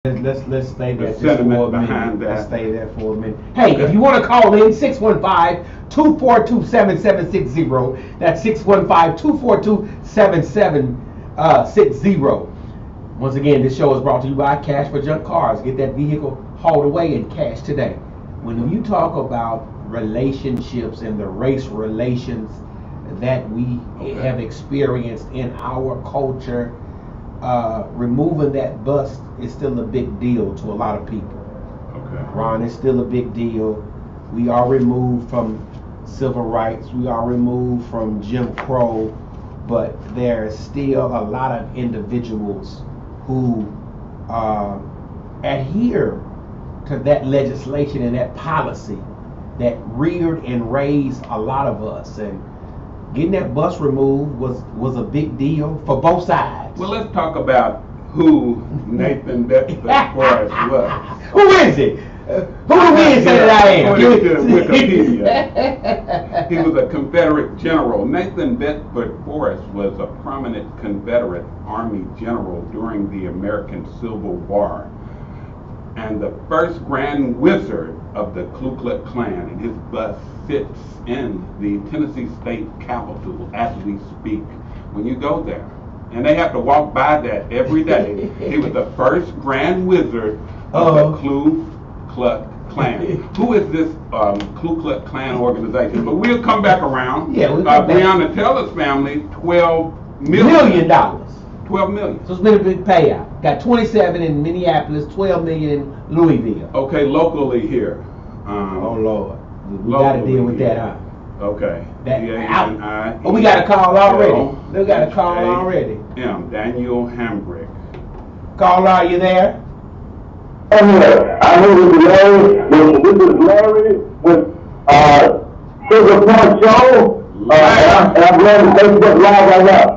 Let's stay there The just for a sentiment minute. behind Let's that. stay there for a minute. Hey, if you want to call in, 615-242-7760. That's 615-242-7760. Once again, this show is brought to you by Cash for Junk Cars. Get that vehicle hauled away in cash today. When you talk about relationships and the race relations that we have experienced in our culture, removing that bust is still a big deal to a lot of people. Okay. Ron, it's still a big deal. We are removed from civil rights. We are removed from Jim Crow, but there's still a lot of individuals who adhere to that legislation and that policy that reared and raised a lot of us. And getting that bus removed was a big deal for both sides. Well, let's talk about who Nathan Bedford Forrest was. Who is it? Who do we say that I am? According to Wikipedia, he was a Confederate general. Nathan Bedford Forrest was a prominent Confederate Army general during the American Civil War, and the first Grand Wizard of the Ku Klux Klan, and his bust sits in the Tennessee State Capitol as we speak. When you go there, and they have to walk by that every day. He was the first Grand Wizard of the Ku Klux Klan. Who is this Ku Klux Klan organization? But we'll come back around. Yeah, we'll come back. Breonna Taylor's family, $12 million. $12 million. So it's been a big payout. Got 27 in Minneapolis, 12 million in Louisville. Okay, locally here. Oh Lord, we got to deal with that, huh? Okay. Oh, we got a call already. We got a call already. Daniel Hambrick. Caller, are you there? I'm here. I'm here with Larry. This is Larry with Sugar Point Show. And I'm going to Facebook Live right now.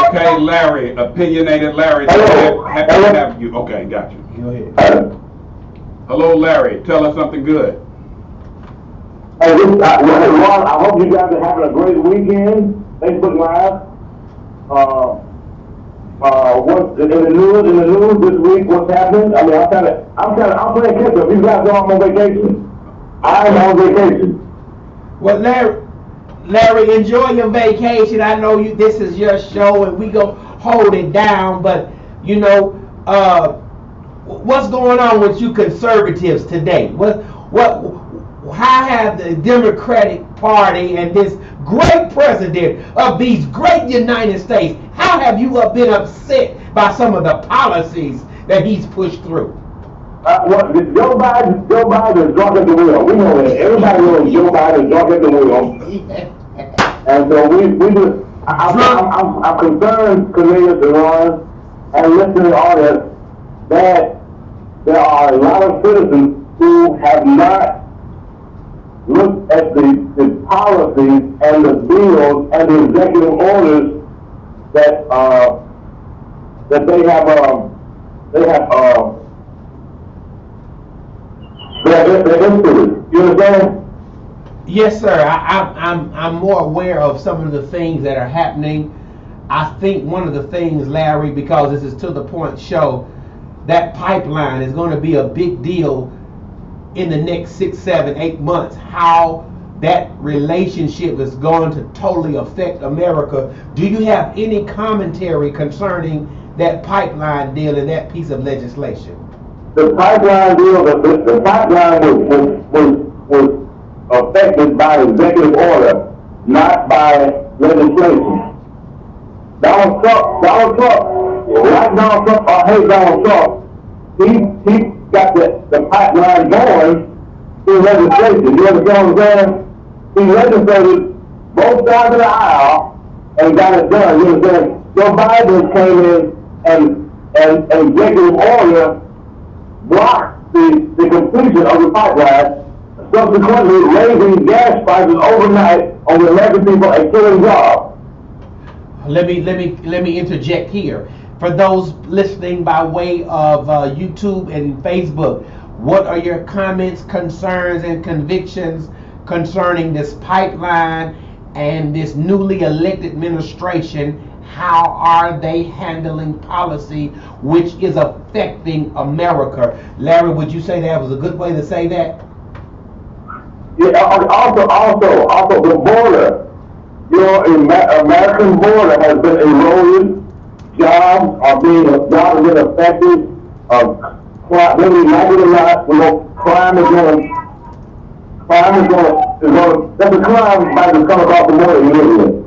Okay, Larry, opinionated Larry. Hello. Happy to have you. Okay, got you. Go ahead. Hello, Larry. Tell us something good. Hey, Ron, I hope you guys are having a great weekend. Facebook Live. What's in the news this week? What's happening? I mean, I'm playing catch up. You guys are on vacation. I'm on vacation. Well, Larry, enjoy your vacation. I know this is your show, and we go hold it down. But you know, what's going on with you conservatives today? How have the Democratic Party and this great president of these great United States, how have you been upset by some of the policies that he's pushed through? Joe Biden is drunk at the wheel. We know that. Everybody knows Joe Biden is drunk at the wheel. And so we just, I'm concerned, Cornelius and Ron, and listening audience, that there are a lot of citizens who have not looked at the policies and the bills and the executive orders that they have instituted. You understand? Yes, sir. I'm more aware of some of the things that are happening. I think one of the things, Larry, because this is to the point show, that pipeline is going to be a big deal in the next 6, 7, 8 months. How that relationship is going to totally affect America. Do you have any commentary concerning that pipeline deal and that piece of legislation? The pipeline deal, the pipeline was affected by executive order, not by legislation. Donald Trump, like Donald Trump or hate Donald Trump, he got the pipeline going through legislation. You understand what I'm saying? He legislated both sides of the aisle and got it done. You understand? Joe Biden came in and executive order blocked the completion of the pipeline, subsequently raising gas prices overnight on the American people and killing jobs. Let me interject here. For those listening by way of YouTube and Facebook, what are your comments, concerns, and convictions concerning this pipeline and this newly elected administration? how are they handling policy which is affecting America? Larry, would you say that was a good way to say that? Yeah, also the border. Your American border has been eroded. Jobs have been affected. Whether you like it or not, crime is going. That's a crime might just come across the border immediately.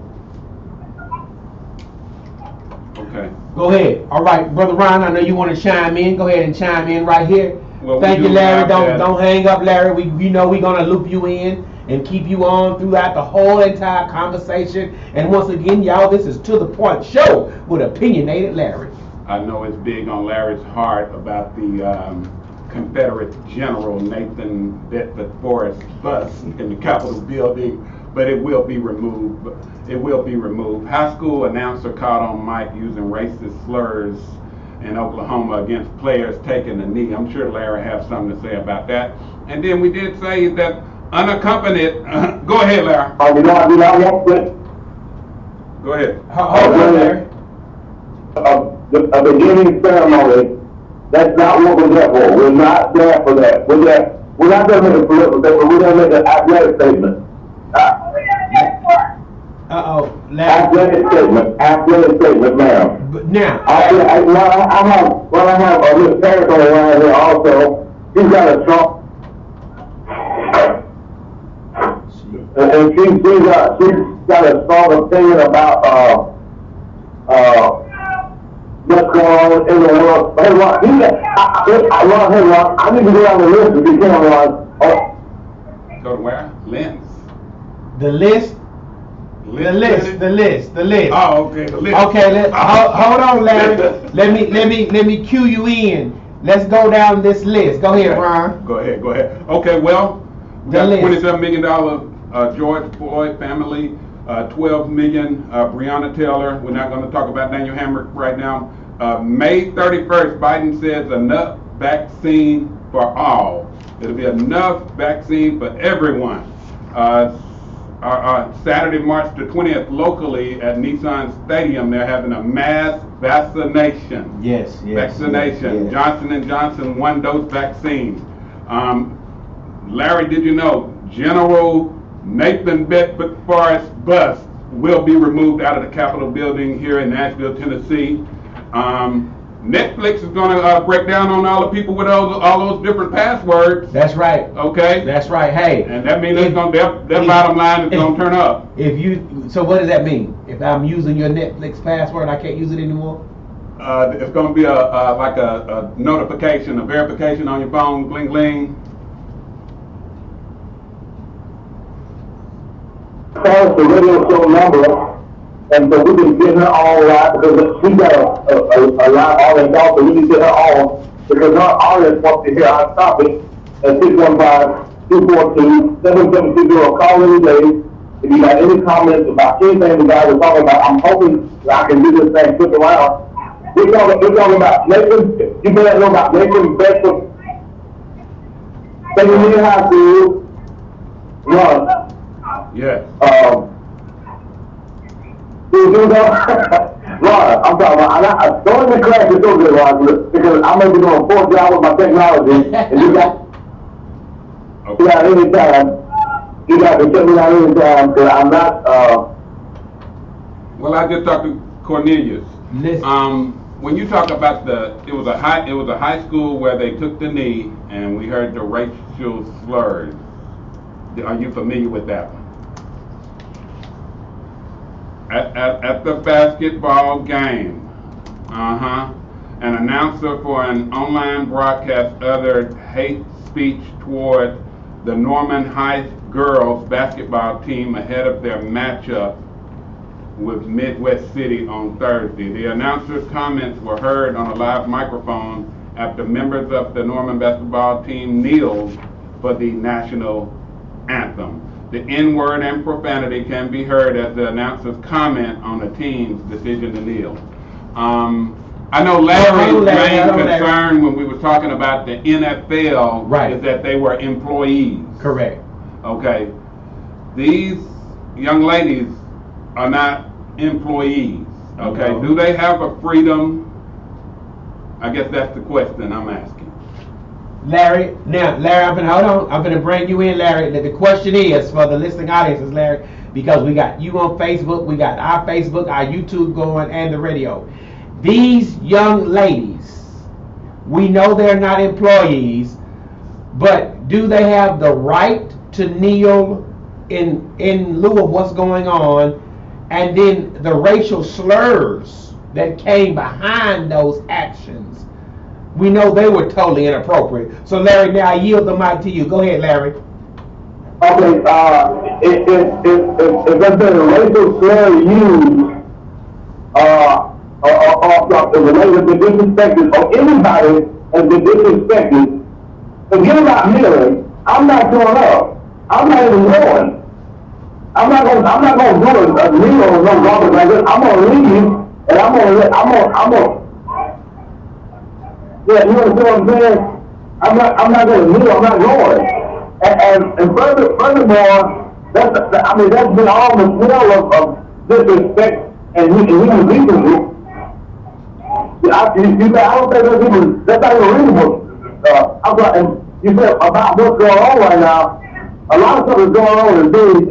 Okay. Go ahead. All right, Brother Ron, I know you want to chime in. Go ahead and chime in right here. Well, Thank you, Larry. Don't hang up, Larry. We know we're gonna loop you in and keep you on throughout the whole entire conversation. And once again, y'all, this is To The Point Show with Opinionated Larry. I know it's big on Larry's heart about the Confederate General Nathan Bedford Forrest bust in the Capitol building, but it will be removed. It will be removed. High school announcer caught on mic using racist slurs in Oklahoma against players taking a knee. I'm sure Larry has something to say about that. And then we did say that unaccompanied. Go ahead, Larry. You know, I do not want to. Go ahead. Hold on, Larry. A beginning ceremony. That's not what we're there for. We're not there for that. We're not there to make a political statement. We're there to make an athletic statement. Athletic statement, ma'am. But now, I have a Miss Paris on the line here also. She's got a strong, and she's got a strong opinion about what's going on in the world. Hey, Ron, I need to go down the list if you can, Ron. Go to where? Lens. the list. The list. Oh, okay. The list. Okay, hold on, Larry. let me cue you in. Let's go down this list. Go ahead, Ron. Go ahead. Okay, well, we got $27 million George Floyd family, 12 million Breonna Taylor. We're not going to talk about Daniel Hamrick right now. May 31st, Biden says enough vaccine for all. It'll be enough vaccine for everyone. Saturday, March the 20th, locally at Nissan Stadium, they're having a mass vaccination. Yes. Vaccination. Yes. Johnson & Johnson one-dose vaccine. Larry, did you know General Nathan Bedford Forrest bust will be removed out of the Capitol building here in Nashville, Tennessee. Netflix is going to break down on all the people with all those different passwords. That's right. Okay. That's right. Hey. And that means their bottom line is going to turn up. So what does that mean? If I'm using your Netflix password, I can't use it anymore? It's going to be like a notification, a verification on your phone, bling bling. Call the radio show number, and so we can get her on live because she got a live audience also. We can get her on because our audience wants to hear our topic at 615-242-7720. Call any day. If you got any comments about anything the guys are talking about, I'm hoping I can do this thing quick around. We're talking about Nathan. You better know about Nathan Bedford. Second year high school. Run. Yes. Ron, I'm talking about, don't let me crash this over there, Ron, because I may be doing 4 jobs with my technology, and you got any time. You got to check me out any time, because I'm not, Well, I just talked to Cornelius. When you talk about it was a high school where they took the knee, and we heard the racial slurs. Are you familiar with that one? At the basketball game, an announcer for an online broadcast uttered hate speech toward the Norman High girls basketball team ahead of their matchup with Midwest City on Thursday. The announcer's comments were heard on a live microphone after members of the Norman basketball team kneeled for the national anthem. The N-word and profanity can be heard as the announcer's comment on the team's decision to kneel. I know Larry's main concern when we were talking about the NFL is that they were employees. Correct. Okay. These young ladies are not employees. Okay, do they have a freedom? I guess that's the question I'm asking. Larry, I'm gonna bring you in, Larry. The question is for the listening audiences, Larry, because we got you on Facebook, we got our Facebook, our YouTube going, and the radio. These young ladies, we know they're not employees, but do they have the right to kneel in lieu of what's going on? And then the racial slurs that came behind those actions, we know they were totally inappropriate. So Larry, now I yield the mic to you. Go ahead, Larry. Okay, if there's been a racial slur used, or related to disrespected, or anybody has been disrespected, forget about kneeling. I'm not showing up. I'm not even going. I'm not gonna do a kneel or no garbage like this. I'm gonna leave, and I'm gonna. Yeah, you understand what I'm saying? I'm not gonna kneel. I'm not going. And furthermore, that's been all the smell of disrespect and human decency. I don't think that's not even reasonable. And you said about what's going on right now. A lot of stuff is going on being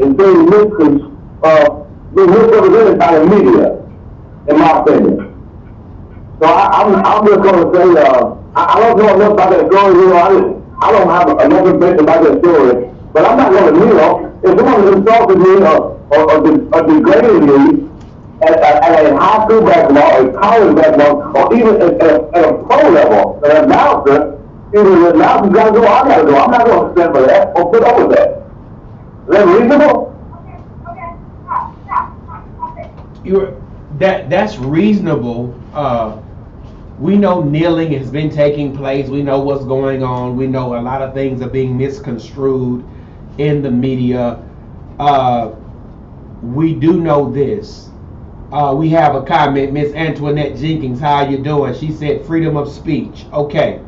misrepresented by the media, in my opinion. So I'm just going to say, I don't know enough about that story. I don't have enough information about that story, but I'm not going to kneel. If someone is insulted me or degraded me at a high school basketball, a college basketball, or even at a pro level, an announcer, either the announcer's got to go, I got to go. I'm not going to stand for that or put up with that. Is that reasonable? That's reasonable. We know kneeling has been taking place. We know what's going on. We know a lot of things are being misconstrued in the media. We do know this. We have a comment, Miss Antoinette Jenkins. How you doing? She said freedom of speech. Okay.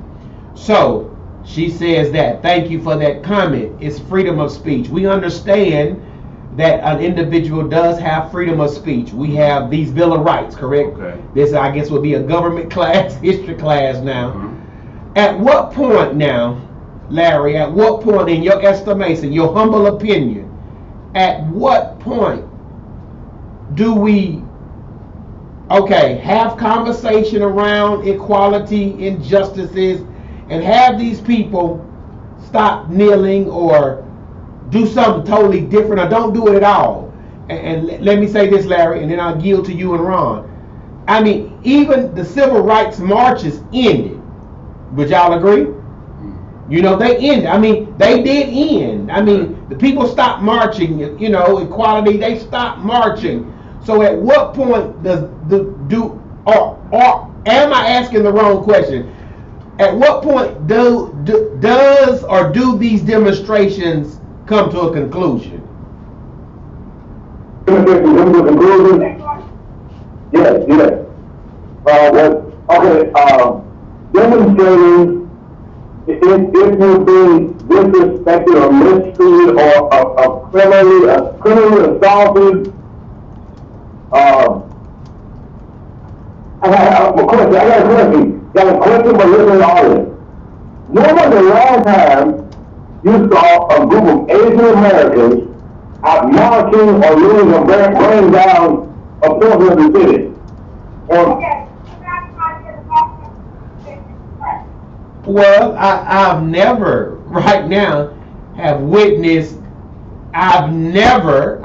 So she says that. Thank you for that comment. It's freedom of speech. We understand that an individual does have freedom of speech. We have these Bill of Rights, correct? Okay. This, I guess, would be a government class, history class now. Mm-hmm. At what point now, Larry, at what point in your estimation, your humble opinion, at what point do we, have conversation around equality, injustices, and have these people stop kneeling or do something totally different or don't do it at all? And let me say this, Larry, and then I'll yield to you and Ron. I mean, even the civil rights marches ended. Would y'all agree? You know, they ended. I mean, they did end. I mean, the people stopped marching, equality, they stopped marching. So at what point am I asking the wrong question? At what point do these demonstrations come to a conclusion? Yes. Demonstrating if you're being disrespected or mistreated or criminally assaulted. I got a question. Got a question for listening audience. When was the last time you saw a group of Asian Americans out marching or losing or burning down a portion of the city? Well, I've never, right now, have witnessed. I've never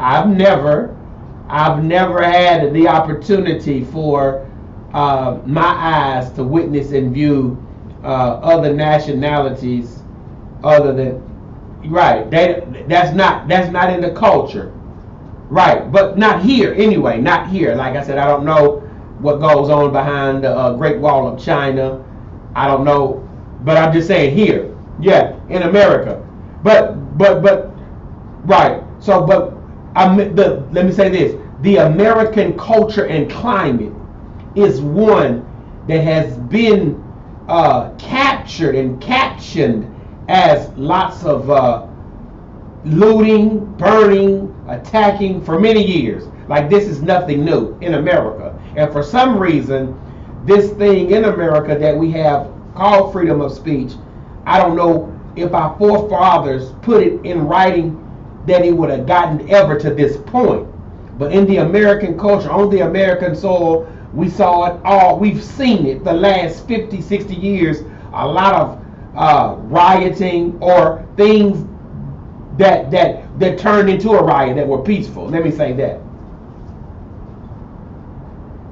had the opportunity for my eyes to witness and view other nationalities other than that's not in the culture, right? But not here anyway. Not here. Like I said, I don't know what goes on behind the Great Wall of China. I don't know, but I'm just saying here, in America. But right. So, let me say this: the American culture and climate is one that has been captured and captioned as lots of looting, burning, attacking for many years. Like this is nothing new in America. And for some reason, this thing in America that we have called freedom of speech, I don't know if our forefathers put it in writing that it would have gotten ever to this point. But in the American culture, on the American soil, we saw it all. We've seen it the last 50, 60 years. A lot of rioting or things that turned into a riot that were peaceful. Let me say that.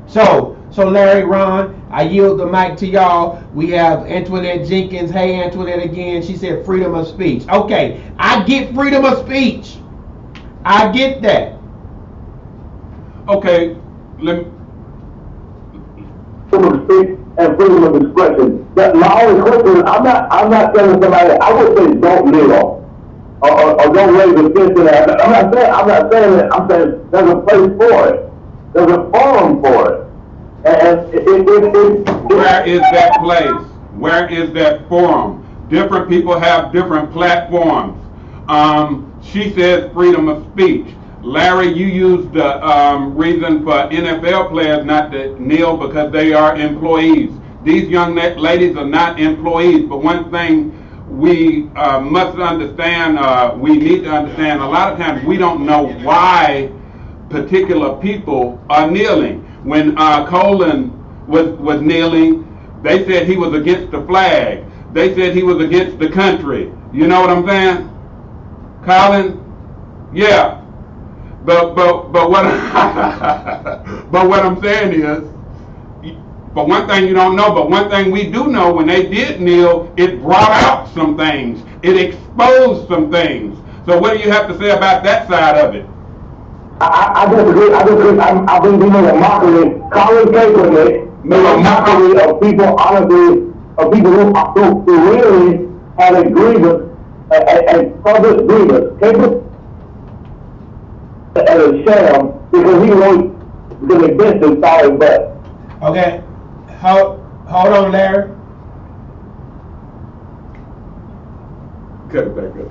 So Larry, Ron, I yield the mic to y'all. We have Antoinette Jenkins. Hey, Antoinette again. She said freedom of speech. Okay, I get freedom of speech. I get that. Okay, let me. Freedom of speech and freedom of expression. That my only question is, I'm not telling somebody, I would say don't kneel or don't raise a fist in that. I'm not saying that. I'm saying there's a place for it. There's a forum for it. And where is that place? Where is that forum? Different people have different platforms. She says freedom of speech. Larry, you used the reason for NFL players not to kneel because they are employees. These young ladies are not employees. But one thing we must understand, we need to understand, a lot of times we don't know why particular people are kneeling. When Colin was kneeling, they said he was against the flag. They said he was against the country. You know what I'm saying? Colin? Yeah. But what but what I'm saying is, but one thing you don't know, but one thing we do know, when they did kneel, it brought out some things. It exposed some things. So what do you have to say about that side of it? I disagree. I think we made a mockery. Colin Kaepernick made a mockery of people, honestly, of people who really had a grievance, a public grievance. Kaepernick as a sham because he wrote the business sorry butt. Okay, hold on, Larry. Cut it back up.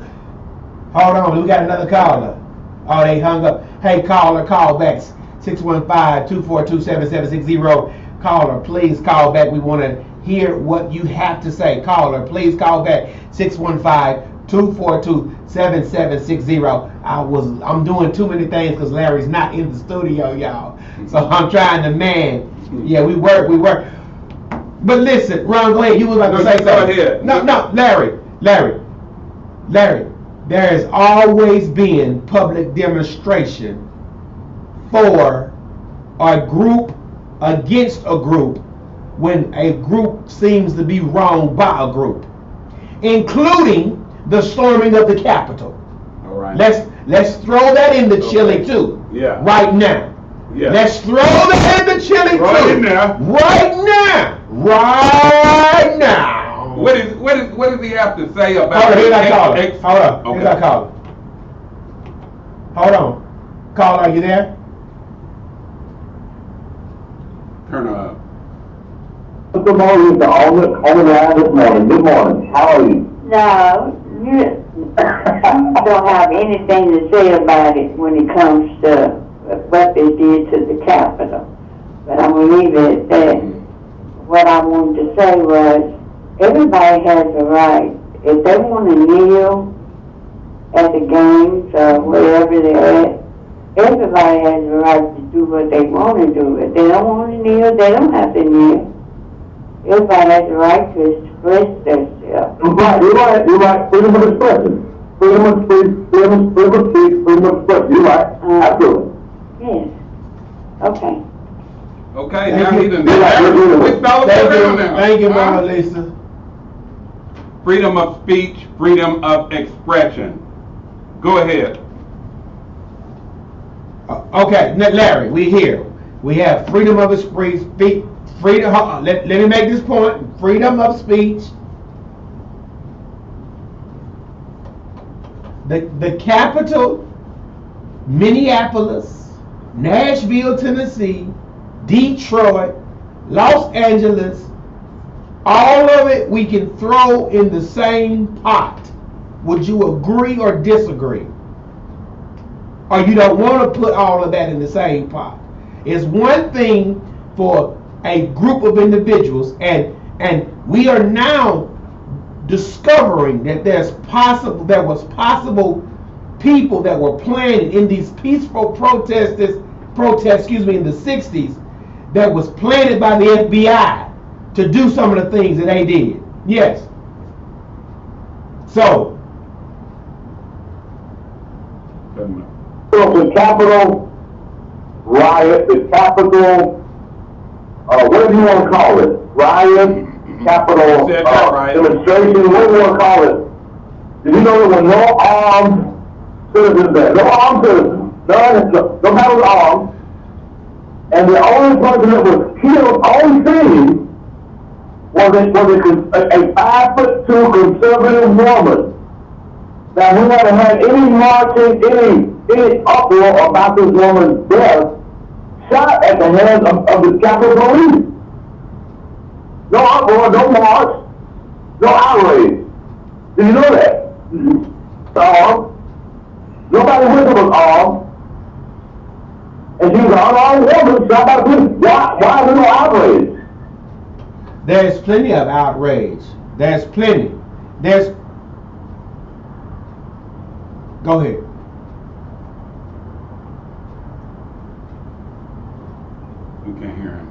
Hold on, we got another caller. Oh, they hung up. Hey, caller, call back 615-242-7760. Caller, please call back. We want to hear what you have to say. Caller, please call back 615-242-7760. I'm doing too many things because Larry's not in the studio, y'all. So I'm trying to man. Yeah, we work. But listen, Ron, go ahead. You was about to say something. Go ahead. No, Larry. There has always been public demonstration for a group against a group when a group seems to be wronged by a group, including the storming of the Capitol. All right. Let's throw that in the chili too. Yeah. Right now. Yeah. Let's throw that in the chili right too. In there. Right now. What does he have to say about? Hold on, here's our caller. Hold on. Okay. Here's our caller. Hold on. Caller, are you there? Turn up. Good morning, on the line this morning. Good morning. How are you? No, you don't have anything to say about it when it comes to what they did to the Capitol. But I'm going to leave it at that. What I wanted to say was, everybody has a right. If they want to kneel at the games or wherever they're at, everybody has a right to do what they want to do. If they don't want to kneel, they don't have to kneel. Everybody has a right to express themselves. You're right. Freedom of expression. Freedom of speech, freedom of expression. You're right. Absolutely. Yes. Okay. Okay, Thank now you. he's in there. Thank you, Mama Lisa. Freedom of speech, freedom of expression. Go ahead. Okay, Larry, we here. We have freedom of speech. Freedom. Let me make this point. Freedom of speech. The capital, Minneapolis, Nashville, Tennessee, Detroit, Los Angeles, all of it we can throw in the same pot. Would you agree or disagree? Or you don't want to put all of that in the same pot? It's one thing for a group of individuals, and we are now discovering that there was possible people that were planted in these peaceful protests in the 60s that was planted by the FBI to do some of the things that they did. Yes. So the Capitol riot, the Capitol, what do you want to call it? Riot, Capitol demonstration, what do you want to call it? Did you know there were no armed citizens there? No armed citizens. Nobody was armed. And the only person that was killed on scene was a 5'2" conservative woman. Now, we never had any marching, any uproar about this woman's death, shot at the hands of the Capitol Police. No uproar, no march, no outrage. Did you know that? Nobody with her was armed. And she was an unarmed woman shot by the police. Why is there no outrage? There's plenty of outrage. There's plenty. Go ahead. We can't hear him.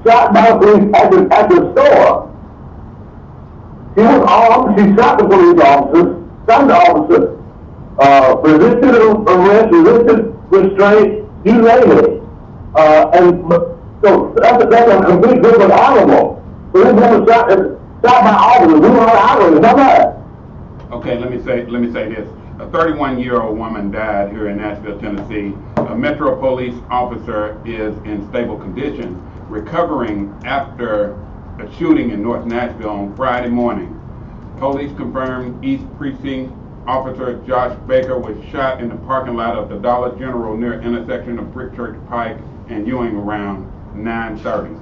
Shot by the police at the store. She was armed. She shot the police officers. Shot the officers. Resisted arrest, resisted restraint. You name it. So that's a complete different animal. So this woman shot by officers. We don't have outrage. How about? Okay, let me say this. A 31-year-old woman died here in Nashville, Tennessee. A Metro police officer is in stable condition, recovering after a shooting in North Nashville on Friday morning. Police confirmed East Precinct Officer Josh Baker was shot in the parking lot of the Dollar General near intersection of Brick Church Pike and Ewing around 9:30.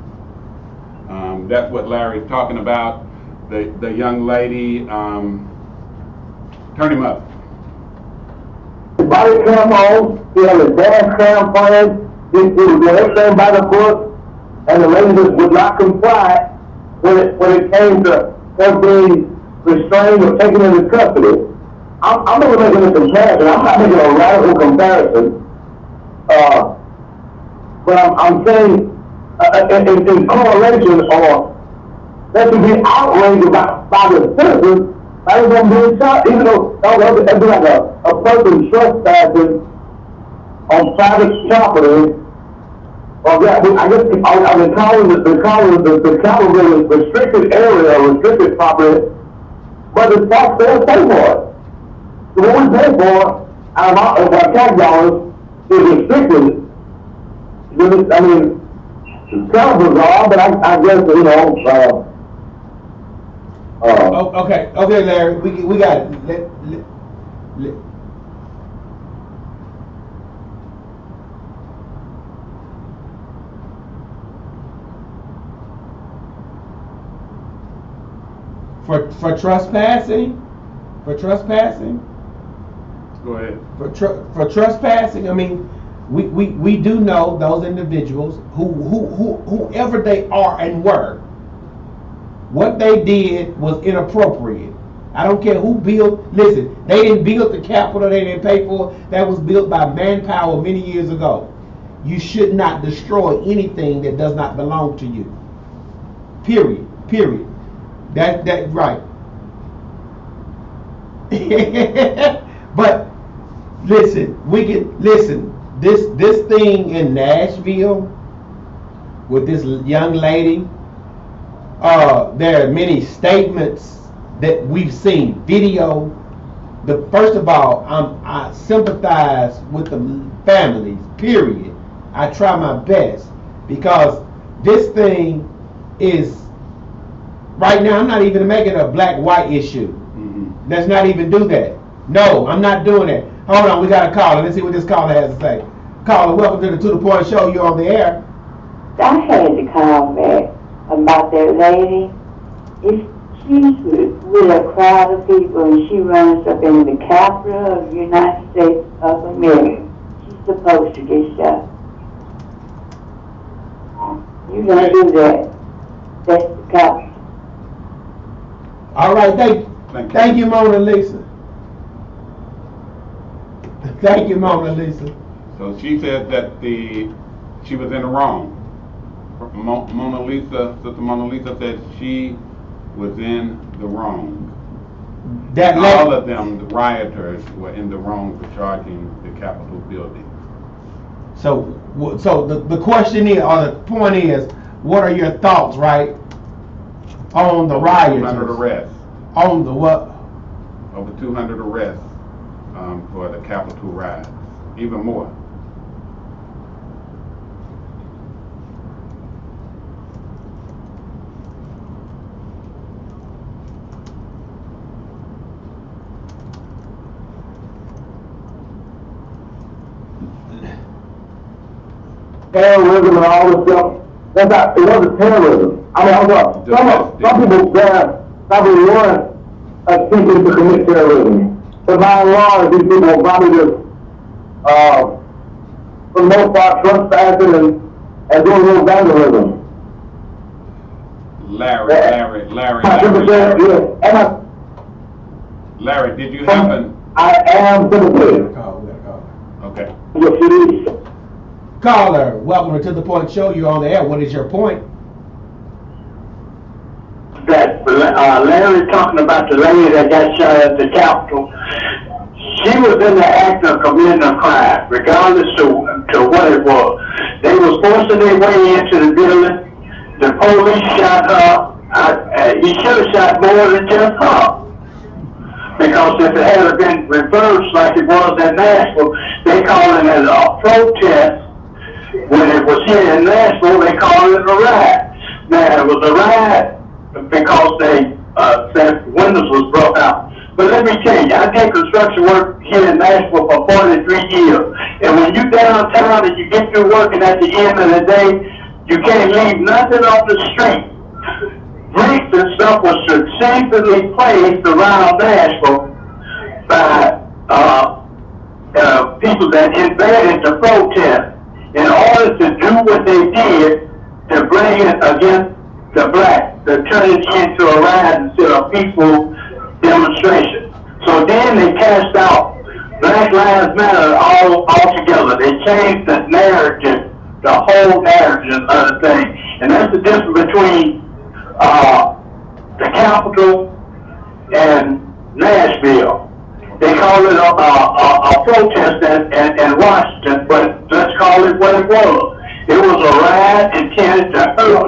That's what Larry's talking about. The young lady, turn him up. Body cam on, he had his dash cam playing, he was doing everything by the book, and the lady just would not comply when it came to her being restrained or taken into custody. I'm only making a comparison. I'm not making a radical comparison. But I'm saying in correlation, or there should be outrage by the citizens by them being shot, even though that'd be like a person trespassing on private property. Or that, I guess I've been calling the Capitol restricted area or restricted property, but the taxpayers pay for it. So what we pay for out of our tax dollars is restricted. I mean, it's kind of bizarre, but I guess, you know, okay, Larry, we got it. For trespassing. Go ahead. For trespassing, I mean, we do know those individuals whoever they are and were. What they did was inappropriate. I don't care who built. Listen, they didn't build the Capitol. They didn't pay for it. That was built by manpower many years ago. You should not destroy anything that does not belong to you. Period. That right. But listen, this thing in Nashville with this young lady, there are many statements that we've seen, video. First of all, I sympathize with the families, period. I try my best because this thing is, right now I'm not even making a black-white issue. Let's not even do that. No, I'm not doing that. Hold on, we got a caller. Let's see what this caller has to say. Caller, welcome to the Point Show. You're on the air. I had to call back about that lady. She's with a crowd of people and she runs up in the Capitol of the United States of America. She's supposed to get shot. You don't do that. That's the captain. All right, thank you, Mona Lisa. Thank you, Mona Lisa. So she said that she was in the wrong. Mona Lisa, Sister Mona Lisa said she was in the wrong. All of them, the rioters, were in the wrong for charging the Capitol building. So the question is, or the point is, what are your thoughts, right, on the rioters? 200 arrests. On the what? Over 200 arrests for the Capitol riots. Even more. Terrorism and all this stuff. That's not, it wasn't terrorism. I mean, some people there probably weren't attempting to commit terrorism. But by and large, these people were probably just, for the most part, trespassing and doing a little vandalism. Larry, did you happen? I am sympathetic. Okay. Yes, it is. Caller, welcome to the Point Show. You're on the air. What is your point? That Larry talking about the lady that got shot at the Capitol. She was in the act of committing a crime, regardless to what it was. They was forcing their way into the building. The police shot her. He should have shot more than just her. Because if it had been reversed like it was in Nashville, they call it a protest. When it was here in Nashville, they called it a riot. Now, it was a riot because they said windows was broke out. But let me tell you, I did construction work here in Nashville for 43 years. And when you downtown and you get through working at the end of the day, you can't leave nothing off the street. Bricks and stuff was successfully placed around Nashville by people that invaded the protest in order to do what they did to bring it against the blacks, to turn it into a riot instead of a peaceful demonstration. So then they cast out Black Lives Matter altogether. They changed the narrative, the whole narrative of the thing. And that's the difference between the Capitol and Nashville. They call it a protest in Washington, but let's call it what it was. It was a riot intended to hurt.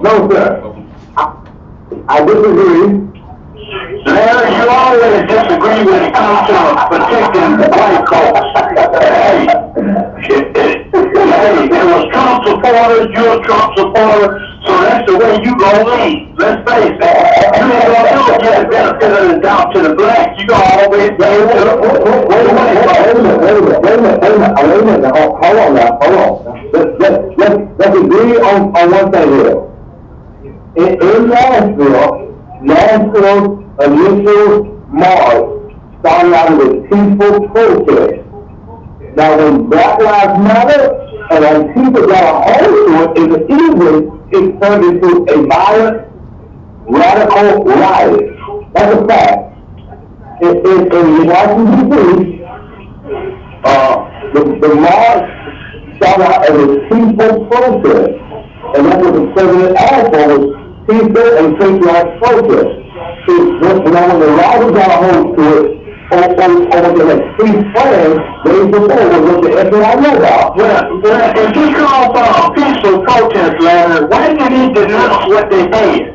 No, sir. I disagree. Larry, you always disagree when it comes to protecting white folks. Hey, it was Trump supporters, you're a Trump supporter, so that's the way you gonna lead. Let's face it. You ain't gonna ever get the benefit of the doubt to the blacks. You gonna always blame to the Wait a minute. Hold on now. Let's agree on one thing here. In Nashville's initial march started out as a peaceful protest. Now, when Black Lives Matter and Antifa got a hold to it in the evening, it turned into a violent, radical riot. That's a fact. In Washington, D.C., the march started out as a peaceful protest. And that's what the president asked for, was peaceful and patriotic protest. When the rivals got a hold to it, or when they had free friends, they before was what the FBI know about. Well, if you call for a peaceful protest, Larry, why did he denounce what they did?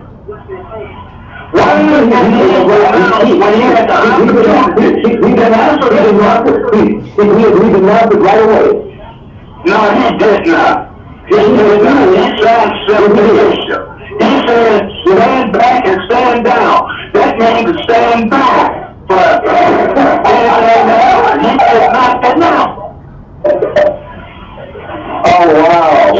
Why did he denounce when he had the opportunity? He denounced it right away. No, he did not. He signed separation. He said, stand back and stand down. That means to stand back. But he did not denounce. Oh, wow.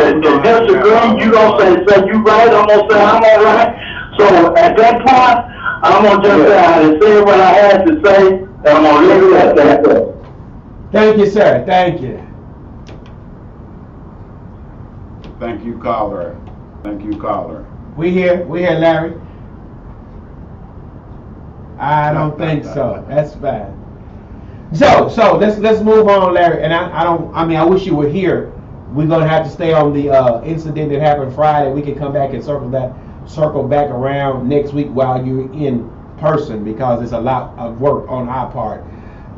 To disagree, you gonna say you right, I'm gonna say I'm all right. So at that point, I'm gonna just say I had to say what I had to say, and I'm gonna leave it at that. Thank you, sir. Thank you. Thank you, caller. Thank you, caller. We here, Larry. I don't think so. That's fine. So let's move on, Larry. And I wish you were here. We're gonna have to stay on the incident that happened Friday. We can come back and circle back around next week while you're in person because it's a lot of work on our part.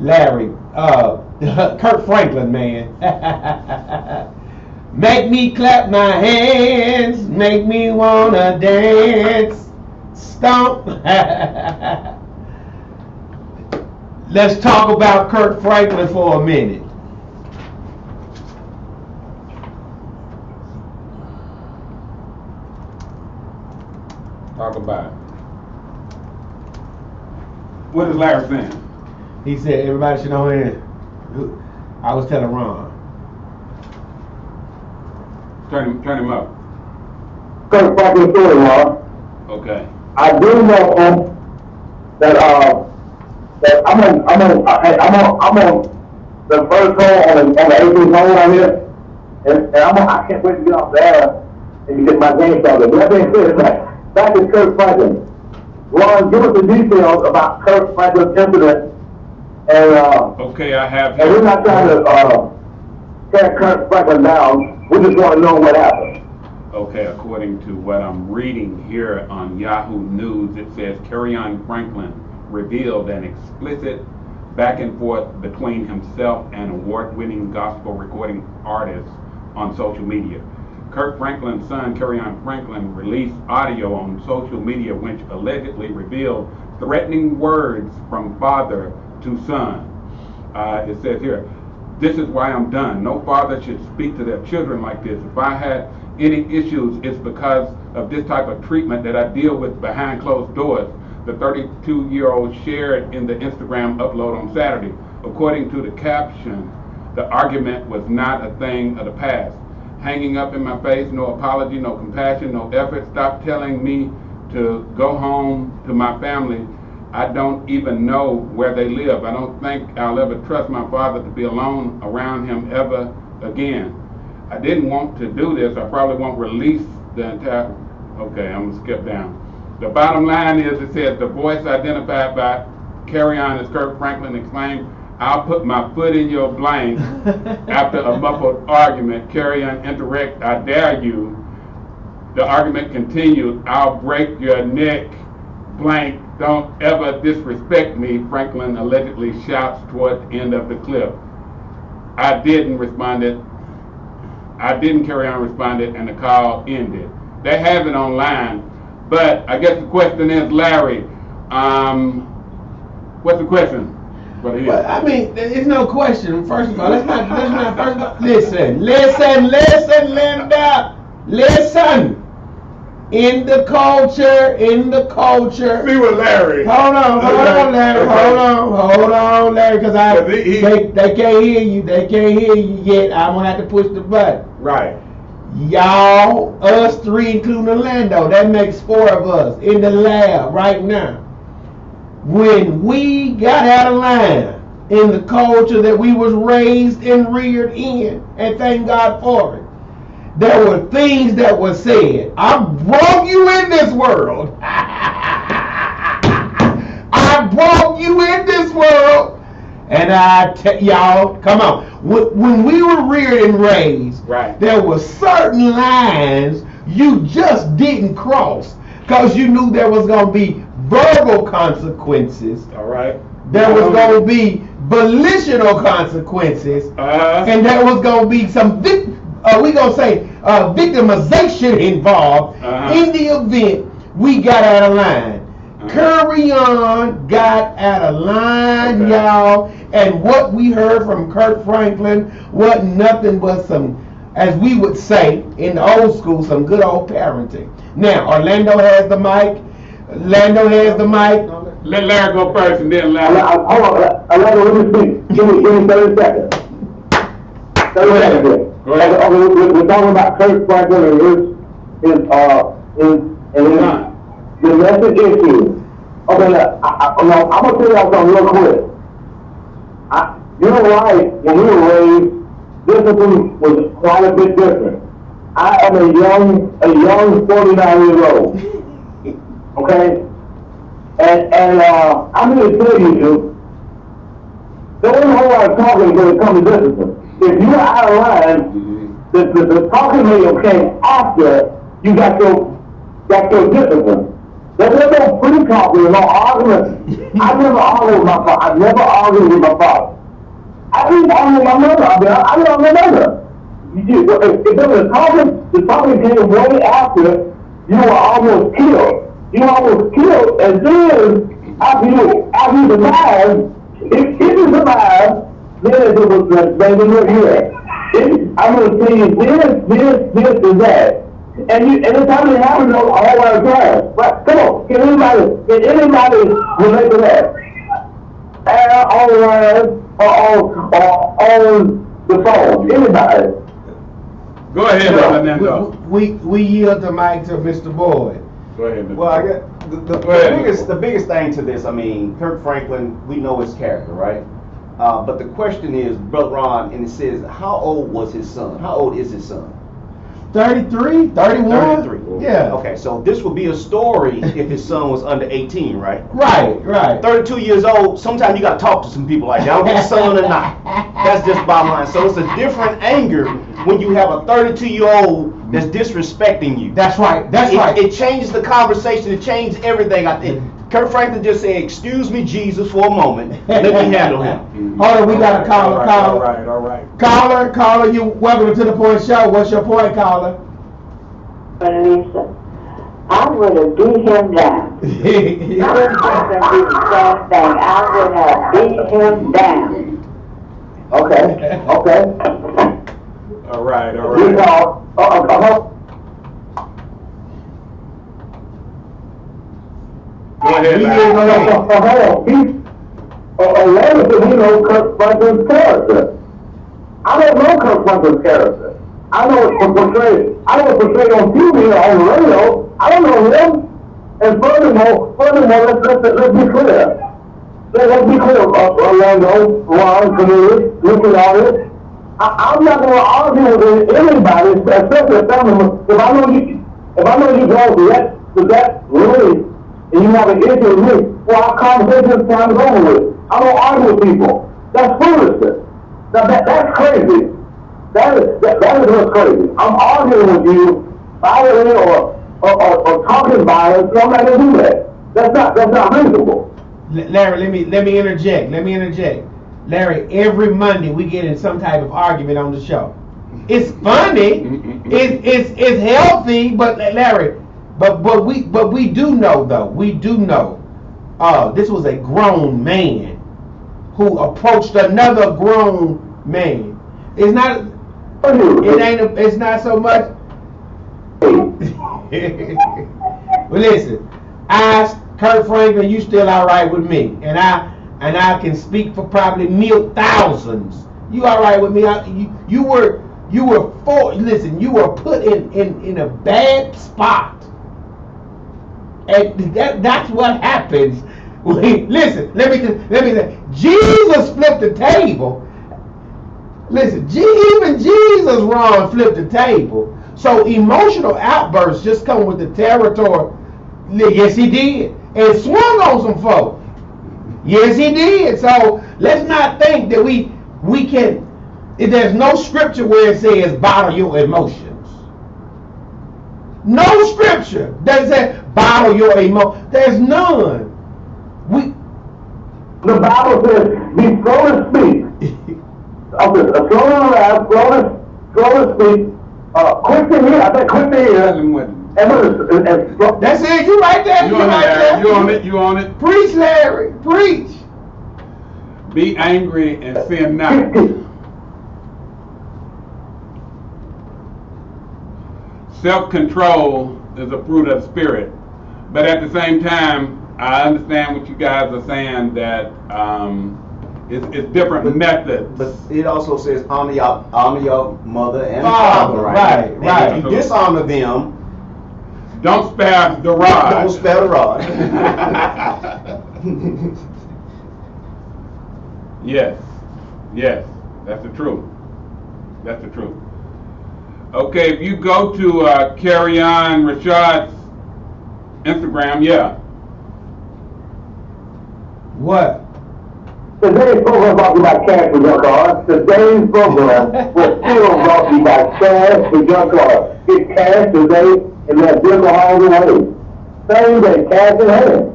Larry, Kurt Franklin, man. Make me clap my hands, make me wanna dance, stomp. Let's talk about Kurt Franklin for a minute. Talk about it. What is Larry saying? He said everybody should know him. I was telling Ron. Turn him up. Kurt Franklin story, Ron. Okay. I do know that I'm on the first hole on the 18th hole right here, and I can't wait to get off the air and get my game started. But that being said, back to Kurt Franklin. Ron, give us the details about Kurt Franklin's incident. And okay, I have. And we're not trying to tear Kurt Franklin down. We just want to know what happened. Okay, according to what I'm reading here on Yahoo News, it says Kerryon Franklin revealed an explicit back and forth between himself and award-winning gospel recording artists on social media. Kurt Franklin's son, Kerryon Franklin, released audio on social media which allegedly revealed threatening words from father to son. It says here, "This is why I'm done. No father should speak to their children like this. If I had any issues, it's because of this type of treatment that I deal with behind closed doors," the 32-year-old shared in the Instagram upload on Saturday. According to the caption, the argument was not a thing of the past. "Hanging up in my face, no apology, no compassion, no effort. Stop telling me to go home to my family. I don't even know where they live. I don't think I'll ever trust my father to be alone around him ever again. I didn't want to do this. I probably won't release the entire..." Okay, I'm going to skip down. The bottom line is, it says, the voice identified by Kerryon as Kurt Franklin exclaimed, "I'll put my foot in your blank." After a muffled argument, Kerryon interjected, "I dare you." The argument continued, "I'll break your neck, blank. Don't ever disrespect me," Franklin allegedly shouts toward the end of the clip. I didn't, Kerryon responded, and the call ended. They have it online, but I guess the question is, Larry, what's the question? Well, I mean, there's no question. First of all, listen, Linda, listen. In the culture. See what Larry. Hold on, Larry, because they can't hear you. They can't hear you yet. I'm gonna have to push the button. Right. Y'all, us three, including Orlando, that makes 4 of us in the lab right now. When we got out of line in the culture that we was raised and reared in, and thank God for it, there were things that were said. I brought you in this world. I brought you in this world. And y'all, come on. When we were reared and raised, right, there were certain lines you just didn't cross because you knew there was going to be verbal consequences. All right. There was going to be volitional consequences. And there was going to be some victimization involved in the event we got out of line. Kerryon got out of line, y'all, and what we heard from Kurt Franklin wasn't nothing but some, as we would say in the old school, some good old parenting. Now, Orlando has the mic. Let Larry go first and then Larry. Hold on, Orlando, let me speak. Give me 30 seconds. 30 seconds. Go ahead. We're talking about Kurt Franklin and his domestic issues. Okay, look, I'm gonna tell y'all something real quick. you're right, when we were raised, discipline was quite a bit different. I am a young 49 years old. Okay? And I'm here to tell you, there wasn't a whole lot of talking when it comes to discipline. If you are out of line, the talking may have came after you got your discipline. There was no free talking, no argument. I never argued with my father. I never argued with my father. I didn't argue with my mother. I didn't argue with my mother. If there was talking, the talking came way after you were almost killed. You were almost killed, and then after you survived, if you survived, then it was like, baby, look here. I'm going to tell you this, and that. And it's probably happening all our time. But come on, can anybody relate to that? Online or on the phone? Anybody? Go ahead, Fernando. We yield the mic to Mr. Boyd. Go ahead, Mr. Well, I guess Go ahead. the biggest thing to this, I mean, Kirk Franklin, we know his character, right? But the question is, Brother Ron, and it says, how old was his son? How old is his son? 33, 31? 33. Yeah. Okay, so this would be a story if his son was under 18, right? Right. 32 years old, sometimes you got to talk to some people like that. I don't get son or not. That's just bottom line. So it's a different anger when you have a 32-year-old that's disrespecting you. That's right. It changes the conversation. It changes everything. Kirk Franklin just said, excuse me, Jesus, for a moment. Let me handle him. Hold on, we got a caller. All right. Caller, you welcome to the Point Show. What's your point, caller? Lisa, I would have beat him down. You wouldn't have to do the same thing. I would have beat him down. Okay. All right. You know, Go ahead, man. A lot of people know Kirk Franklin's character. I don't know Kirk Franklin's character. I know it's portrayed on TV or on the radio. I don't know him. And furthermore, let's be clear. Let's be clear, Orlando, Ron, Cornelius, Luke, and all this. I'm not going to argue with anybody, especially a family member. If I know you go to that really, and you have an issue with me, well, our conversation is time over with. I don't argue with people. That's foolishness. Now that's crazy. That is what's crazy. I'm arguing with you violently or talking violence, so I'm not going to do that. That's not reasonable. Larry, let me interject. Larry, every Monday we get in some type of argument on the show. It's funny, it's healthy, but Larry, but we do know though. This was a grown man who approached another grown man. It's not so much. Well, listen, Kirk Franklin, you still all right with me, and I can speak for probably thousands. You all right with me? You were put in a bad spot, and that's what happens. Listen, let me say, Jesus flipped the table. Listen, even Jesus, Ron, flipped the table. So emotional outbursts just come with the territory. Yes, he did, and swung on some folks. Yes, he did. So let's not think that we can. If there's no scripture where it says bottle your emotions. No scripture that says bottle your emotions. There's none. The Bible says, be slow to speak. Slow to laugh, slow to speak. Quick to hear. I said quick to hear. That's it. You right there. You on it. Preach, Larry. Preach. Be angry and sin not. Self-control is a fruit of the spirit, but at the same time, I understand what you guys are saying, that it's different methods. But it also says honor your mother and father, right? And right. if you dishonor them, don't spare the rod. Don't spare the rod. Yes. Yes, that's the truth. That's the truth. Okay, if you go to Carry On Rashad's Instagram, yeah. What? Today's program brought to you by Cash for Junk Cars. Today's program was still brought to you by Cash for Junk Cars. Get cash today and let vehicle haul away. Same day, cash in hand.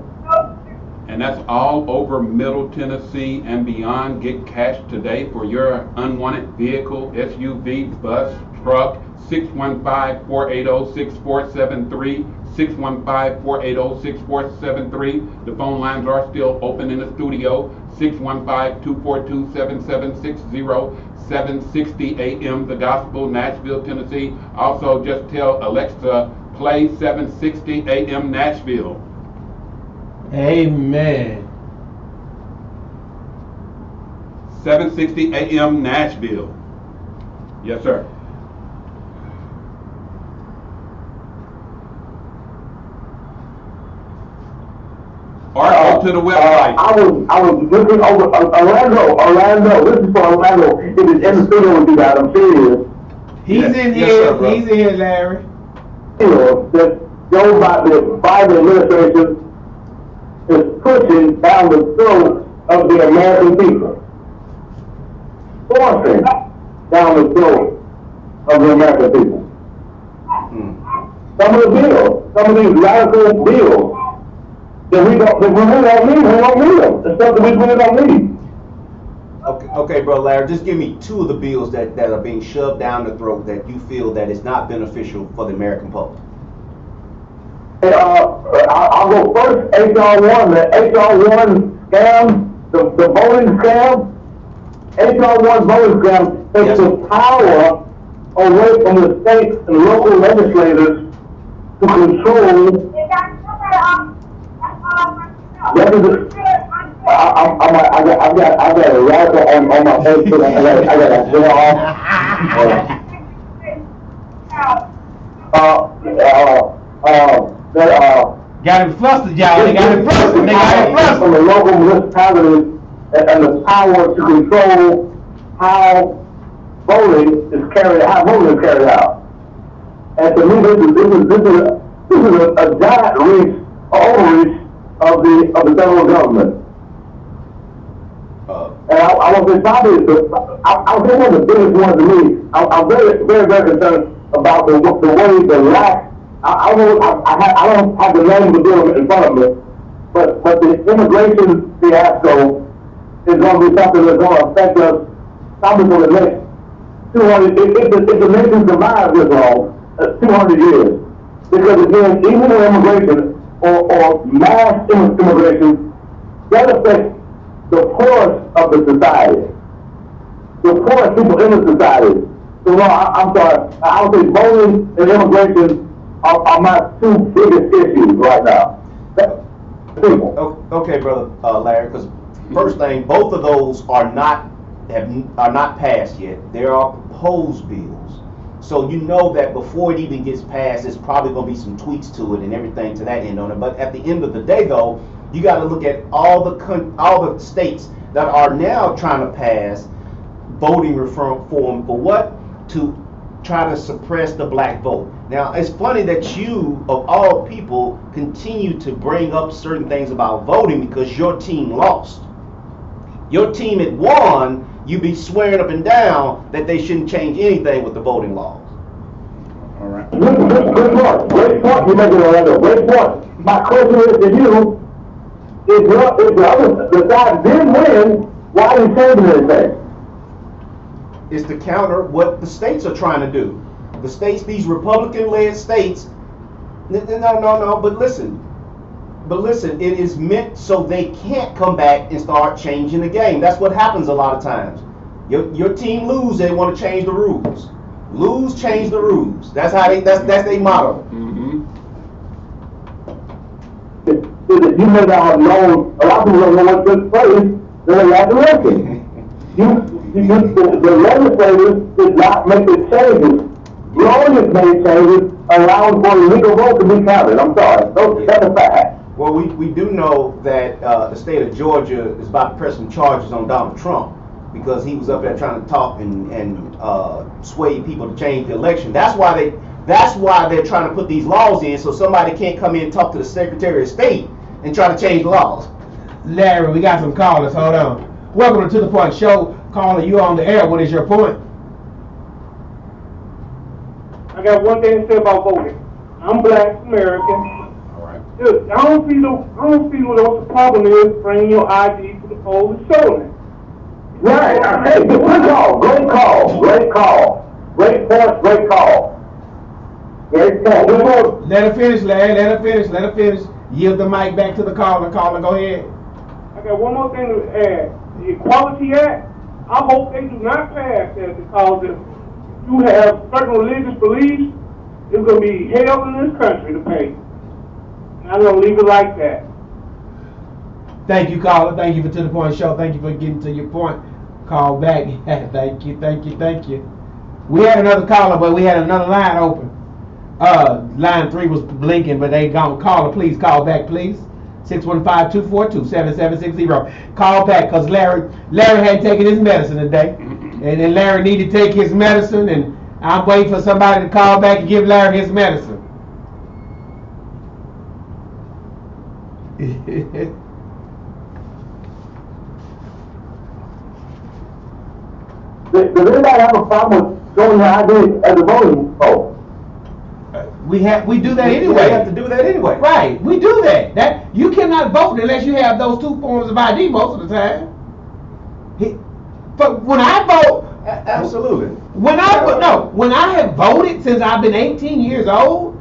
And that's all over Middle Tennessee and beyond. Get cash today for your unwanted vehicle, SUV, bus, truck. 615-480-6473. 615-480-6473. The phone lines are still open in the studio. 615-242-7760. 760 AM, The Gospel, Nashville, Tennessee. Also, just tell Alexa, play 760 AM Nashville. Amen. 760 AM Nashville. Yes, sir. Or go to the website. I was looking over Orlando. This is for Orlando. It is in the studio with you guys. I'm serious. He's Yes. in Yes, here. sir, bro. He's in here, Larry. That Joe Biden administration is pushing down the throat of the American people. Forcing down the throat of the American people. Some of the bills, some of these radical bills that we don't need, we don't need them. The stuff that we really don't need. Okay, bro, Larry, just give me two of the bills that are being shoved down the throat that you feel that is not beneficial for the American public. And, I'll go first. HR 1, the HR 1 scam, the voting scam. HR 1 voting scam takes Yes. the power away from the state and local legislators to control. That is I've got a rifle on my Facebook. I got to get off. Got him flustered, y'all. They got him flustered. They got him From flustered. the local municipalities and the power to control how voting is carried out. And to me, this is a giant overreach of the federal government. And I want to say probably I'll say one of the biggest ones to me. I'm very, very, very concerned about the way the lack. I don't have the name of the bill in front of me, but the immigration fiasco is going to be something that's going to affect us probably for the next 200. If the nation survives this long, 200 years, because again, even with immigration or mass immigration, that affects the poorest of the society, the poorest people in the society. So no, I'm sorry, I would say voting and immigration are my two biggest issues right now. Simple. Okay, brother Larry, because first thing, both of those are not passed yet. There are proposed bills. So you know that before it even gets passed, there's probably going to be some tweaks to it and everything to that end on it. But at the end of the day, though, you got to look at all the states that are now trying to pass voting reform for what? To try to suppress the black vote. Now, it's funny that you, of all people, continue to bring up certain things about voting because your team lost. Your team had won, you be swearing up and down that they shouldn't change anything with the voting laws. All right. Great point. You're making Orlando. Great point. My question is to you: if the side did win, why are you changing anything? Is to counter what the states are trying to do. The states, these Republican-led states. No. But listen, it is meant so they can't come back and start changing the game. That's what happens a lot of times. Your team lose, they want to change the rules. Lose, change the rules. That's how that's their motto. Mm-hmm. You may not have known, a lot of people don't know what took place during that election. The legislators did not make the changes. Lawyers made changes allowing for the legal vote to be counted. I'm sorry. That's a fact. Well, we do know that the state of Georgia is about to press some charges on Donald Trump because he was up there trying to talk and sway people to change the election. That's why they're trying to put these laws in, so somebody can't come in and talk to the Secretary of State and try to change the laws. Larry, we got some callers. Hold on. Welcome to the Point Show. Caller, you on the air. What is your point? I got one thing to say about voting. I'm Black American. All right. Look, I don't see what the problem is bringing your ID to the poll and showing it. Right. Hey, good call. Great call. Great call. Great point. Great call. Great point. Let her finish, Larry. Let her finish. Yield the mic back to the caller. Caller, go ahead. I got one more thing to add. The Equality Act, I hope they do not pass that, because if you have certain religious beliefs, it's going to be hell in this country to pay. And I'm going to leave it like that. Thank you, caller. Thank you for To The Point Show. Thank you for getting to your point. Call back. Thank you. We had another caller, but we had another line open. Line 3 was blinking, but they gone. Caller, please call back, please. 615-242-7760. Call back, because Larry hadn't taken his medicine today. And then Larry needed to take his medicine, and I'm waiting for somebody to call back and give Larry his medicine. Does anybody have a problem with showing your ID as a voting poll? We do that anyway. We have to do that anyway. Right, we do that. That you cannot vote unless you have those 2 forms of ID most of the time. But when I vote, Absolutely. when I have voted since I've been 18 years old,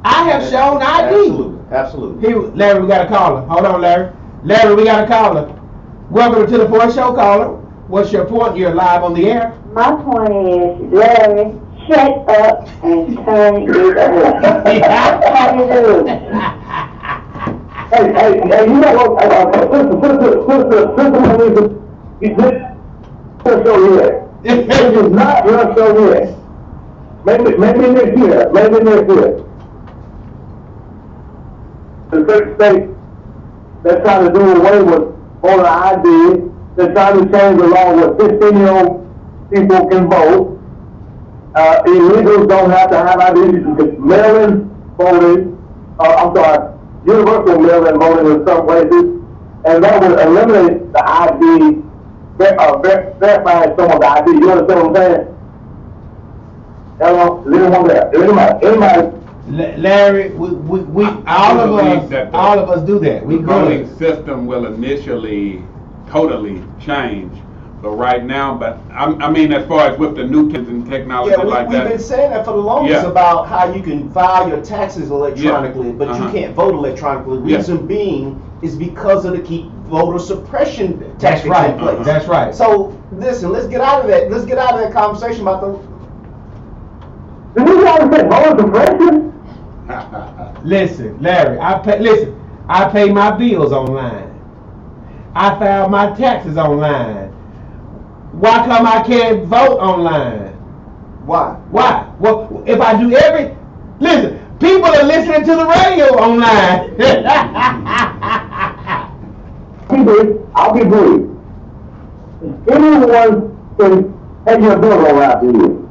I have shown ID. Absolutely. Here, Larry, we got a caller. Hold on, Larry. Larry, we got a caller. Welcome to the Point Show, caller. What's your point? You're live on the air. My point is, Larry, shut up and turn it over. Turn it over. Hey, you know what? Sister, your show yet. This is not your show yet. Maybe next year. The certain states, they're trying to do away with voter ID. They're trying to change the law where 15-year-old people can vote. Illegals don't have to have ID. You can mail-in voting. Universal mail-in voting in some places, and that would eliminate the ID, verifying someone's ID. You understand what I'm saying? Hello? Is anyone there? Anybody? Larry, we all of us do that. We The do voting it. system will initially totally change, but right now, I mean, as far as with the new kids and technology like we've that. been saying that for the longest about how you can file your taxes electronically, but you can't vote electronically. Reason being is because of the keep voter suppression tactics in place. That's right. So listen, let's get out of that. Let's get out of that conversation about the. Did you guys say voter suppression? Listen, Larry, I pay my bills online. I file my taxes online. Why come I can't vote online? Why? Well, if I do listen, people are listening to the radio online. I'll be brief. Anyone can have your bill online for you.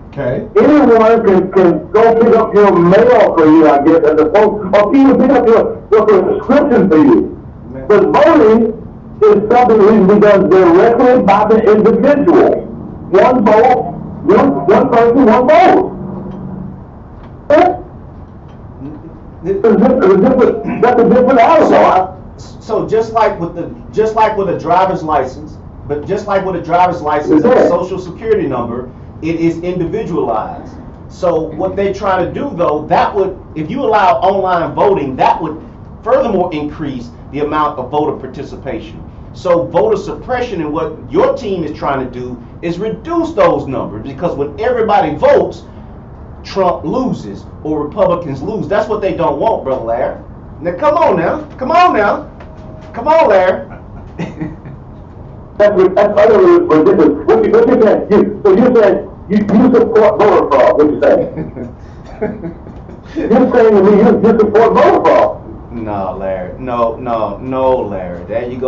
Okay. Anyone can go pick up your mail for you, I guess, as opposed, or even pick up your prescription for you. But voting is something that needs to be done directly by the individual. One vote, one person, one vote. That's a different outcome. So just like with a driver's license, but just like with a driver's license and a social security number, it is individualized. So what they try to do though, that would, if you allow online voting, that would furthermore increase the amount of voter participation. So voter suppression and what your team is trying to do is reduce those numbers, because when everybody votes, Trump loses or Republicans lose. That's what they don't want, Brother Larry. Now come on, Larry. That's utterly ridiculous. What you said? So you said you support voter fraud. What you saying? You're saying to me you support voter fraud. No, Larry. No, Larry. There you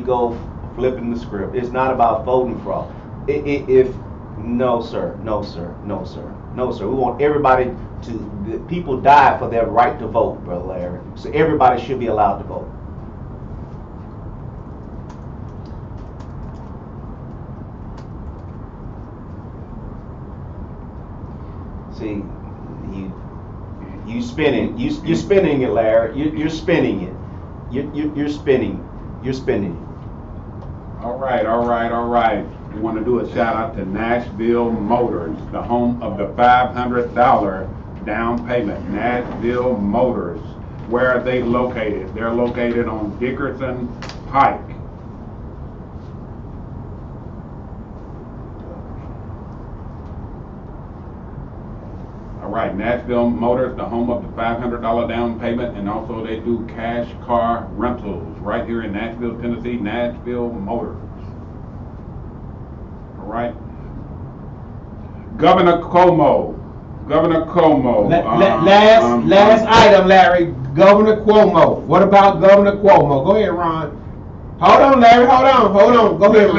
go, flipping the script. It's not about voting fraud. No, sir. We want everybody people die for their right to vote, Brother Larry. So everybody should be allowed to vote. See, you spinning. You're spinning it, Larry. You're spinning it. You're spinning. You're spinning it. All right. We want to do a shout out to Nashville Motors, the home of the $500 down payment. Nashville Motors. Where are they located? They're located on Dickerson Pike. All right, Nashville Motors, the home of the $500 down payment, and also they do cash car rentals right here in Nashville, Tennessee. Nashville Motors. All right. Governor Cuomo. Last item, Larry. Governor Cuomo. What about Governor Cuomo? Go ahead, Ron. Hold on, Larry. Hold on. Go ahead.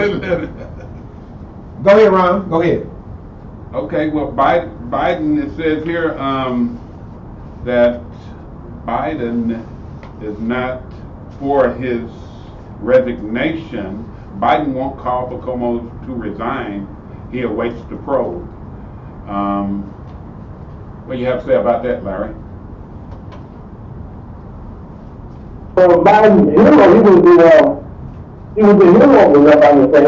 Go ahead, Ron. Go ahead. Okay. Well, Biden. It says here that Biden is not for his resignation. Biden won't call for Cuomo to resign. He awaits the probe. What do you have to say about that, Larry? So Biden, he was the hero of that, I understand.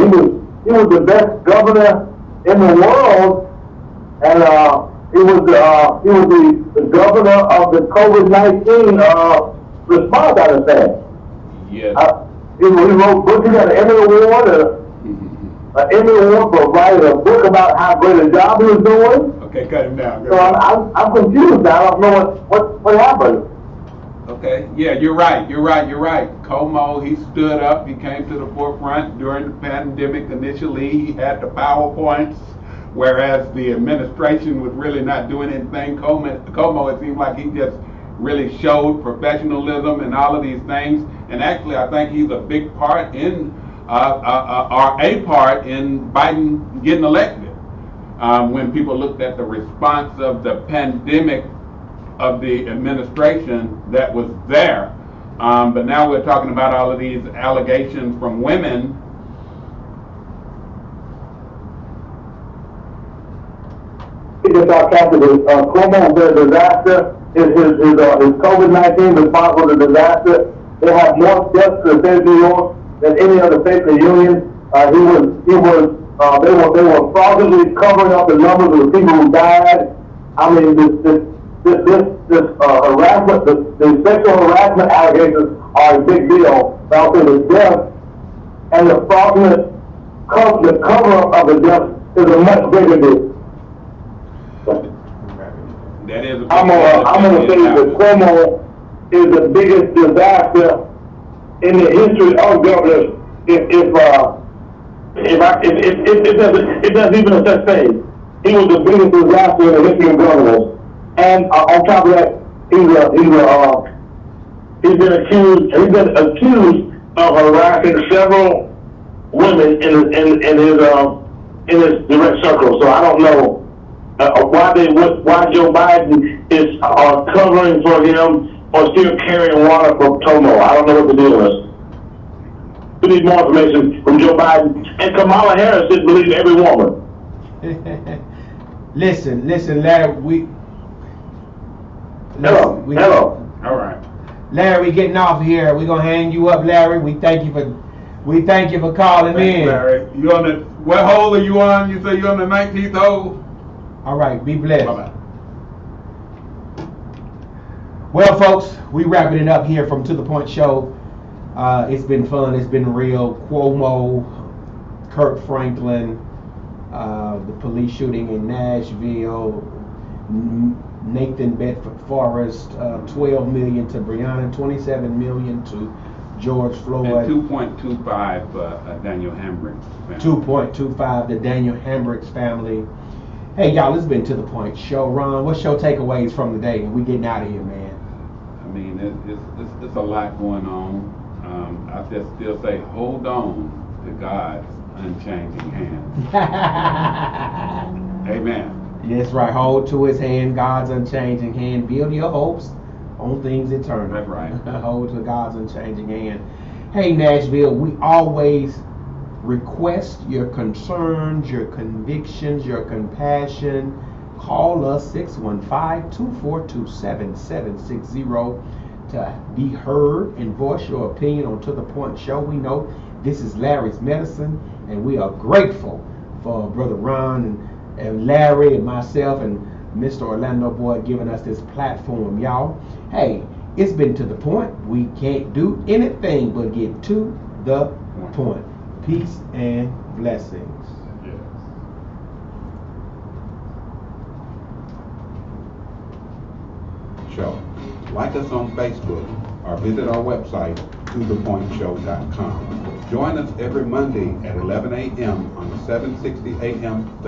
He was the best governor in the world, and he was the governor of the COVID-19 response, I understand. Yes. He wrote books. He got an Emmy Award, for writing a book about how great a job he was doing. Okay, cut him down. So I'm confused now. I don't know what happened. Okay, yeah, you're right. Cuomo, he stood up, he came to the forefront during the pandemic initially. He had the PowerPoints, whereas the administration was really not doing anything. Cuomo, it seemed like he just really showed professionalism and all of these things. And actually, I think he's a big part in, or a part in Biden getting elected. When people looked at the response of the pandemic of the administration that was there. But now we're talking about all of these allegations from women. Just our capital, Cuomo was a disaster. His COVID-19 response was a disaster. They have more deaths in the state of New York than any other state in the union. They were fraudulently covering up the numbers of the people who died. I mean, this harassment, the sexual harassment allegations are a big deal. But also the death and the fraudulent the cover of the death is a much bigger deal. That is I'm gonna say that Cuomo is the biggest disaster in the history of governors. It doesn't even a such thing. He was the biggest disaster in the history of governors. And on top of that, he's been accused of harassing several women in his direct circle. So I don't know why Joe Biden is covering for him or still carrying water from Cuomo. I don't know what the deal is. We need more information from Joe Biden. And Kamala Harris didn't believe every woman. Listen, Larry. Hello. All right. Larry, we getting off here. We're gonna hang you up, Larry. We thank you for calling in. Larry, you on the what hole are you on? You say you're on the 19th hole. All right, be blessed. Bye-bye. Well, folks, we wrapping it up here from To The Point Show. It's been fun. It's been real. Cuomo, Kirk Franklin, the police shooting in Nashville, Nathan Bedford Forrest, $12 million to Breonna, $27 million to George Floyd. And 2.25 Daniel Hambrick's family. 2.25 to Daniel Hambrick's family. Hey, y'all, it's been To The Point Show. Ron, what's your takeaways from the day? We getting out of here, man. I mean, it's a lot going on. I just still say, hold on. to God's unchanging hand. Amen. Yes, right. Hold to his hand, God's unchanging hand. Build your hopes on things eternal. That's right. Hold to God's unchanging hand. Hey, Nashville, we always request your concerns, your convictions, your compassion. Call us 615-242-7760 to be heard and voice your opinion on To The Point Show. We know this is Larry's Medicine, and we are grateful for Brother Ron and Larry and myself and Mr. Orlando Boy giving us this platform, y'all. Hey, it's been To The Point. We can't do anything but get to the point. Peace and blessings. Yes. Show. Like us on Facebook or visit our website, tothepointshow.com. Join us every Monday at 11 a.m. on 760 a.m.